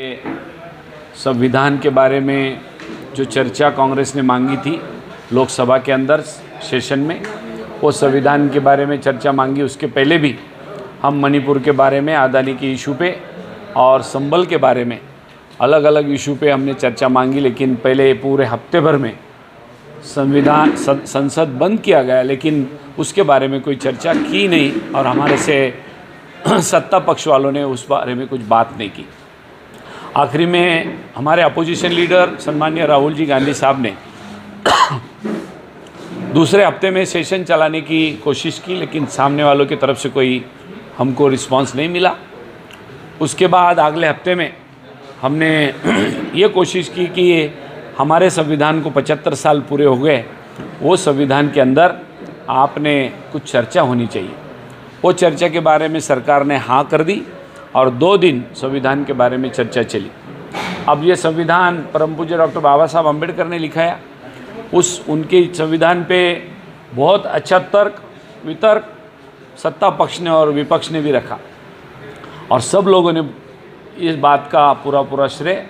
संविधान के बारे में जो चर्चा कांग्रेस ने मांगी थी लोकसभा के अंदर सेशन में, वो संविधान के बारे में चर्चा मांगी। उसके पहले भी हम मणिपुर के बारे में, अदानी के इशू पे और संबल के बारे में अलग अलग इशू पे हमने चर्चा मांगी। लेकिन पहले पूरे हफ्ते भर में संसद बंद किया गया, लेकिन उसके बारे में कोई चर्चा की नहीं और हमारे से सत्ता पक्ष वालों ने उस बारे में कुछ बात नहीं की। आखिरी में हमारे अपोजिशन लीडर सम्माननीय राहुल जी गांधी साहब ने दूसरे हफ्ते में सेशन चलाने की कोशिश की, लेकिन सामने वालों की तरफ से कोई हमको रिस्पांस नहीं मिला। उसके बाद अगले हफ्ते में हमने ये कोशिश की कि हमारे संविधान को 75 साल पूरे हो गए, वो संविधान के अंदर आपने कुछ चर्चा होनी चाहिए। वो चर्चा के बारे में सरकार ने हाँ कर दी और 2 दिन संविधान के बारे में चर्चा चली। अब ये संविधान परम पूज्य डॉक्टर बाबा साहब अम्बेडकर ने लिखाया, उनके संविधान पे बहुत अच्छा तर्क वितर्क सत्ता पक्ष ने और विपक्ष ने भी रखा और सब लोगों ने इस बात का पूरा श्रेय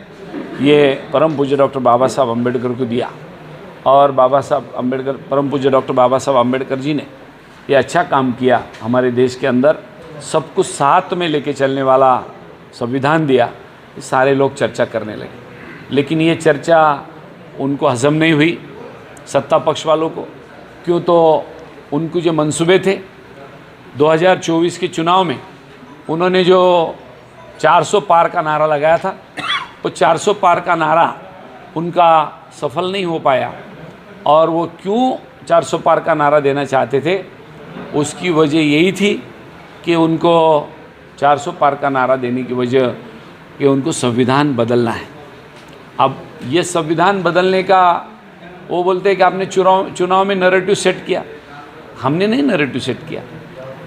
ये परम पूज्य डॉक्टर बाबा साहब अम्बेडकर को दिया। और परम पूज्य डॉक्टर बाबा साहब अम्बेडकर जी ने ये अच्छा काम किया, हमारे देश के अंदर सब कुछ साथ में लेके चलने वाला संविधान दिया। सारे लोग चर्चा करने लगे, लेकिन ये चर्चा उनको हजम नहीं हुई सत्ता पक्ष वालों को। क्यों? तो उनको जो मंसूबे थे 2024 के चुनाव में उन्होंने जो 400 पार का नारा लगाया था, वो 400 पार का नारा उनका सफल नहीं हो पाया। और वो क्यों 400 पार का नारा देना चाहते थे, उसकी वजह यही थी कि उनको 400 पार का नारा देने की वजह कि उनको संविधान बदलना है। अब ये संविधान बदलने का वो बोलते हैं कि आपने चुनाव में नैरेटिव सेट किया। हमने नहीं नैरेटिव सेट किया।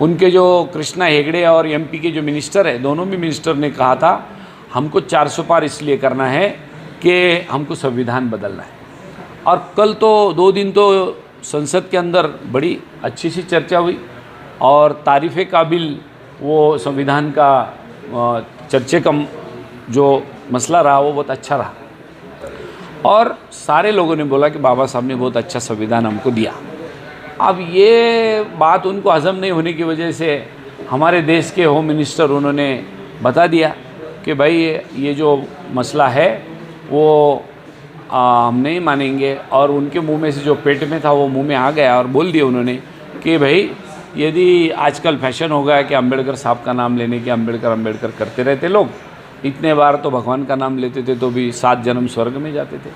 उनके जो कृष्णा हेगड़े और एमपी के जो मिनिस्टर है, दोनों भी मिनिस्टर ने कहा था हमको 400 पार इसलिए करना है कि हमको संविधान बदलना है। और कल तो 2 दिन तो संसद के अंदर बड़ी अच्छी सी चर्चा हुई और तारीफ़े काबिल वो संविधान का चर्चे का जो मसला रहा वो बहुत अच्छा रहा और सारे लोगों ने बोला कि बाबा साहब ने बहुत अच्छा संविधान हमको दिया। अब ये बात उनको हजम नहीं होने की वजह से हमारे देश के होम मिनिस्टर उन्होंने बता दिया कि भाई ये जो मसला है वो हम नहीं मानेंगे। और उनके मुंह में से जो पेट में था वो मुंह में आ गया और बोल दिया उन्होंने कि भाई यदि आजकल फैशन हो गया कि अम्बेडकर साहब का नाम लेने के अम्बेडकर करते रहते लोग, इतने बार तो भगवान का नाम लेते थे तो भी 7 जन्म स्वर्ग में जाते थे।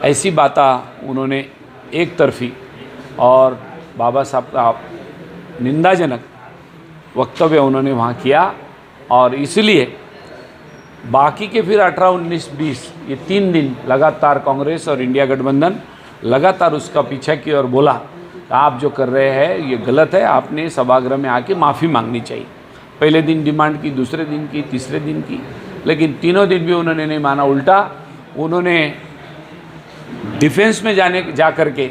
ऐसी बातें उन्होंने एक तरफी और बाबा साहब का निंदाजनक वक्तव्य उन्होंने वहाँ किया। और इसलिए बाकी के फिर 18, 19, 20 ये 3 दिन लगातार कांग्रेस और इंडिया गठबंधन लगातार उसका पीछा किया और बोला आप जो कर रहे हैं ये गलत है, आपने सभागृह में आके माफ़ी मांगनी चाहिए। पहले दिन डिमांड की, दूसरे दिन की, तीसरे दिन की, लेकिन तीनों दिन भी उन्होंने नहीं माना। उल्टा उन्होंने डिफेंस में जा कर के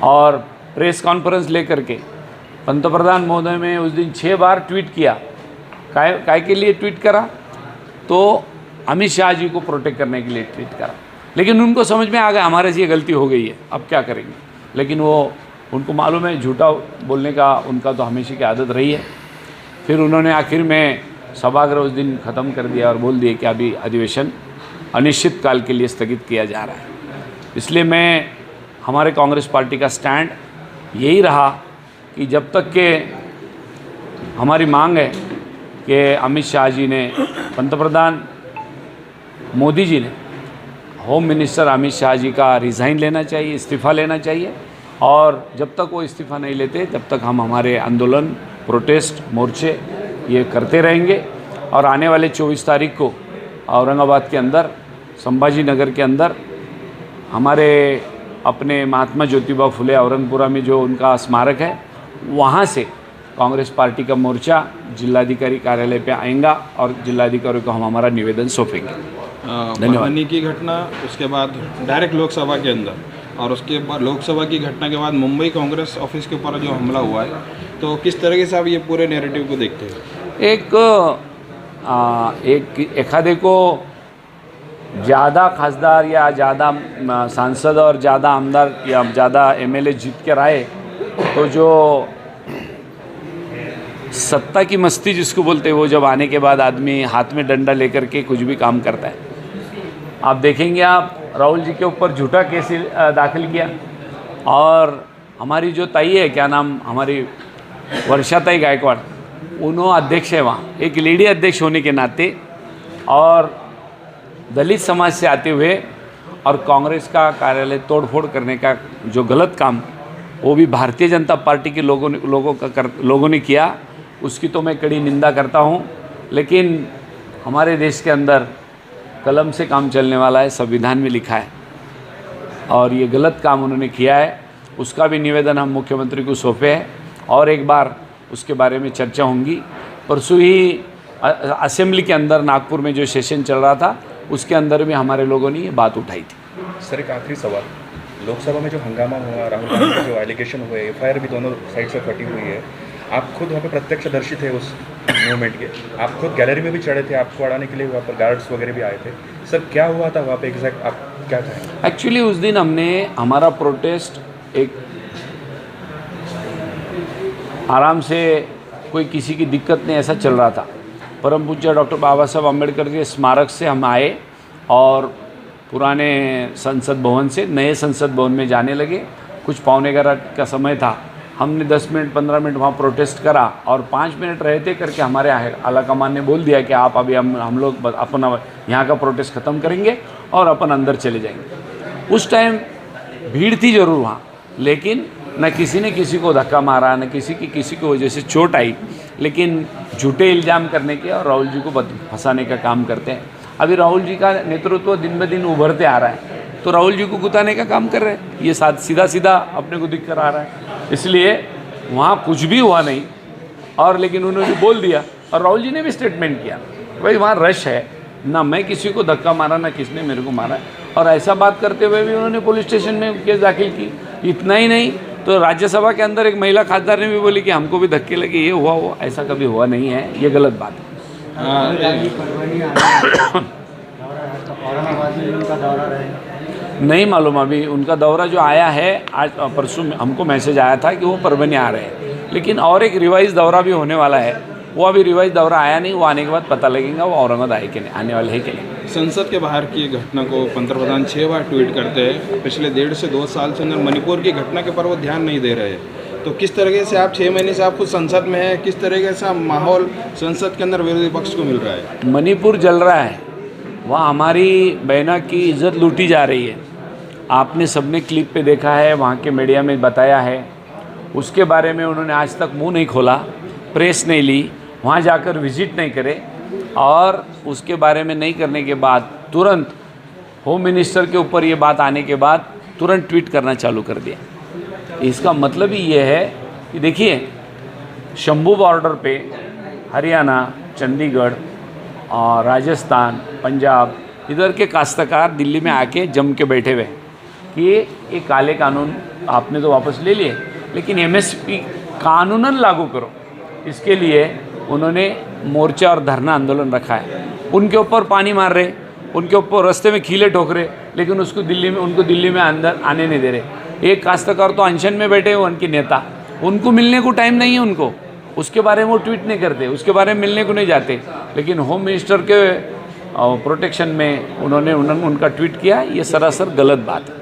और प्रेस कॉन्फ्रेंस ले करके पंतप्रधान महोदय में उस दिन 6 बार ट्वीट किया। काय के लिए ट्वीट करा? तो अमित शाह जी को प्रोटेक्ट करने के लिए ट्वीट करा। लेकिन उनको समझ में आ गया हमारे से ये गलती हो गई है, अब क्या करेंगे। लेकिन वो उनको मालूम है झूठा बोलने का उनका तो हमेशा की आदत रही है। फिर उन्होंने आखिर में सभागृह उस दिन ख़त्म कर दिया और बोल दिया कि अभी अधिवेशन अनिश्चित काल के लिए स्थगित किया जा रहा है। इसलिए मैं हमारे कांग्रेस पार्टी का स्टैंड यही रहा कि जब तक के हमारी मांग है कि अमित शाह जी ने, पंतप्रधान मोदी जी ने होम मिनिस्टर अमित शाह जी का रिज़ाइन लेना चाहिए, इस्तीफ़ा लेना चाहिए। और जब तक वो इस्तीफ़ा नहीं लेते तब तक हम हमारे आंदोलन, प्रोटेस्ट, मोर्चे ये करते रहेंगे। और आने वाले 24 तारीख को औरंगाबाद के अंदर, संभाजी नगर के अंदर हमारे अपने महात्मा ज्योतिबा फुले औरंगपुरा में जो उनका स्मारक है, वहाँ से कांग्रेस पार्टी का मोर्चा जिलाधिकारी कार्यालय पे आएगा और जिलाधिकारी को हम हमारा निवेदन सौंपेंगे। धन्यवाद। की घटना, उसके बाद डायरेक्ट लोकसभा के अंदर और उसके बाद लोकसभा की घटना के बाद मुंबई कांग्रेस ऑफिस के ऊपर जो हमला हुआ है, तो किस तरीके से आप ये पूरे नैरेटिव को देखते हैं? एक एखादे को ज़्यादा खासदार या ज़्यादा सांसद और ज़्यादा आमदार या ज़्यादा एमएलए जीत कर आए तो जो सत्ता की मस्ती जिसको बोलते हैं वो जब आने के बाद आदमी हाथ में डंडा लेकर के कुछ भी काम करता है। आप देखेंगे आप राहुल जी के ऊपर झूठा केस दाखिल किया और हमारी जो ताई है क्या नाम हमारी वर्षाताई गायकवाड़ उन्होंने अध्यक्ष है वहाँ एक लेडी अध्यक्ष होने के नाते और दलित समाज से आते हुए और कांग्रेस का कार्यालय तोड़फोड़ करने का जो गलत काम वो भी भारतीय जनता पार्टी के लोगों ने किया उसकी तो मैं कड़ी निंदा करता हूँ। लेकिन हमारे देश के अंदर कलम से काम चलने वाला है, संविधान में लिखा है और ये गलत काम उन्होंने किया है। उसका भी निवेदन हम मुख्यमंत्री को सौंपे हैं और एक बार उसके बारे में चर्चा होंगी। परसों ही असेंबली के अंदर नागपुर में जो सेशन चल रहा था उसके अंदर भी हमारे लोगों ने ये बात उठाई थी। सर एक आखिरी सवाल, लोकसभा में जो हंगामा हुआ, राहुल गांधी के जो एलिगेशन हुए, एफआईआर भी दोनों साइड से फटी हुई है, आप खुद वहाँ पे प्रत्यक्षदर्शी थे उस मूवमेंट के, आप खुद गैलरी में भी चढ़े थे, आपको अड़ाने के लिए वहाँ पर गार्ड्स वगैरह भी आए थे। सर क्या हुआ था वहाँ पे एग्जैक्ट, आप क्या कहेंगे? एक्चुअली उस दिन हमने हमारा प्रोटेस्ट एक आराम से कोई किसी की दिक्कत नहीं ऐसा चल रहा था। परम पूज्य डॉक्टर बाबा साहब अम्बेडकर के स्मारक से हम आए और पुराने संसद भवन से नए संसद भवन में जाने लगे। कुछ 11:15 का समय था। हमने 10 मिनट 15 मिनट वहाँ प्रोटेस्ट करा और 5 मिनट रहते करके हमारे आला कमान ने बोल दिया कि आप अभी हम लोग अपना यहाँ का प्रोटेस्ट ख़त्म करेंगे और अपन अंदर चले जाएंगे। उस टाइम भीड़ थी ज़रूर वहाँ, लेकिन न किसी ने किसी को धक्का मारा, न किसी की वजह से चोट आई। लेकिन झूठे इल्ज़ाम करने के और राहुल जी को फंसाने का काम करते हैं। अभी राहुल जी का नेतृत्व दिन ब दिन उभरते आ रहा है तो राहुल जी को गुताने का काम कर रहे हैं। ये सीधा सीधा अपने को दिख कर आ रहा है। इसलिए वहाँ कुछ भी हुआ नहीं और लेकिन उन्होंने बोल दिया और राहुल जी ने भी स्टेटमेंट किया भाई वहाँ रश है, ना मैं किसी को धक्का मारा ना किसने मेरे को मारा। और ऐसा बात करते हुए भी उन्होंने पुलिस स्टेशन में केस दाखिल की। इतना ही नहीं तो राज्यसभा के अंदर एक महिला खासदार ने भी बोली कि हमको भी धक्के लगे, ये हुआ वो, ऐसा कभी हुआ नहीं है, ये गलत बात है। नहीं मालूम अभी उनका दौरा जो आया है आज परसों हमको मैसेज आया था कि वो परभनी आ रहे हैं, लेकिन और एक रिवाइज दौरा भी होने वाला है। वो अभी रिवाइज दौरा आया नहीं, वो आने के बाद पता लगेगा वो औरंगाबाद आए कि नहीं, आने वाले है कि नहीं। संसद के बाहर की घटना को पंतप्रधान 6 बार ट्वीट करते हैं। पिछले 1.5 से 2 साल से अंदर मणिपुर की घटना के पर वो ध्यान नहीं दे रहे हैं। तो किस तरीके से आप 6 महीने से आप खुद संसद में हैं, किस तरीके से माहौल संसद के अंदर विरोधी पक्ष को मिल रहा है? मणिपुर जल रहा है, वहाँ हमारी बहना की इज्जत लूटी जा रही है। आपने सबने क्लिप पे देखा है, वहाँ के मीडिया में बताया है। उसके बारे में उन्होंने आज तक मुंह नहीं खोला, प्रेस नहीं ली, वहाँ जाकर विजिट नहीं करे और उसके बारे में नहीं करने के बाद तुरंत होम मिनिस्टर के ऊपर ये बात आने के बाद तुरंत ट्वीट करना चालू कर दिया। इसका मतलब ही ये है कि देखिए शंभू बॉर्डर पे हरियाणा, चंडीगढ़ और राजस्थान, पंजाब इधर के काश्तकार दिल्ली में आके जम के बैठे हुए कि ये काले कानून आपने तो वापस ले लिए, लेकिन एमएसपी कानूनन लागू करो। इसके लिए उन्होंने मोर्चा और धरना आंदोलन रखा है। उनके ऊपर पानी मार रहे, उनके ऊपर रास्ते में कीले ठोक रहे, लेकिन उनको दिल्ली में अंदर आने नहीं दे रहे। एक काश्तकार तो अनशन में बैठे हुए उनके नेता, उनको मिलने को टाइम नहीं है उनको, उसके बारे में वो ट्वीट नहीं करते, उसके बारे में मिलने को नहीं जाते। लेकिन होम मिनिस्टर के प्रोटेक्शन में उन्होंने उनका ट्वीट किया, ये सरासर गलत बात है।